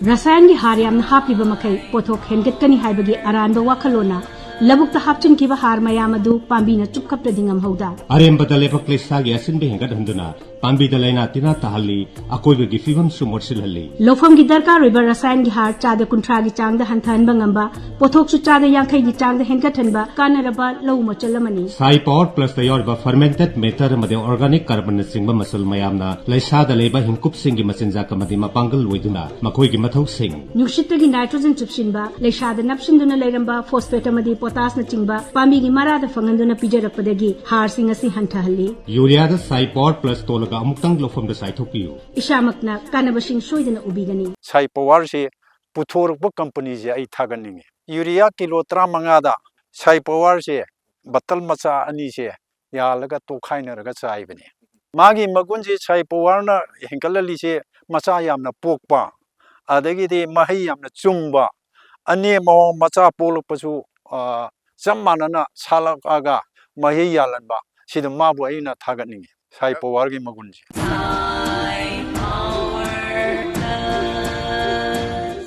रसायन की हार यामना हापीबा मखै पोथोक हेनगटकनी हाइबगी अरानबा वाखलोना लबुक्ता हापचिनखिबा हार मयाम अदु पांबीना चुपखपतदि ngamhauda अरेंबदा लेपक लेसागी असिनबे हेंगदहंदुना पांबीदा लैना तिना ताहली अकोइबगी फिवम सुमोरसिलहली लोफमगी दरकार रोइबा रसायन की हार चादा कुंथ्रा की चांगदा हंथहनबा ngamba पोथोकसु चादा यांखै की चांगदा हेनगथनबा कानरबा लौ मचलमनी साई पावर प्लस द योरबा फर्मेंटेड मेटर मदे ऑर्गेनिक कार्बन सिंगबा मसल मयामना लैसादा लेबा हिंकुप सिंगी मसिनजा कमदि मपांगल लोइदुना मखोइगी मथौ सिंग नुक्सितगी नाइट्रोजन चुपसिनबा लैसादा नपसिनदुना लैरंबा फोस्फेट अमदि पोटास न चिंगबा पांबीगी मरादा फंगंदुना पिजरपदगी हार सिंग असि हंथहल्ली यूरियादा साई पावर प्लस तोलगा अमुक्तंग लोफमदा साइथोपियु इशामकना कानबसिंग सोइदना उबिगनी साई पावर से पुथोरप कंपनी से आई थागनिंगे यूरिया किलो 35 साई पावर से बतल मचा अनी से यालगा तोखाइनरगा चाइबने मागी मगुन से साई पावर ना हेंकलली से मचा यामना पोकपा अदगिदि महै यामना चुंबा अने मव मचा पोलपसु सम्मानना सालकागा महै यालनबा सिद माबु अइना थागनिंगे साई पावर की मगुन से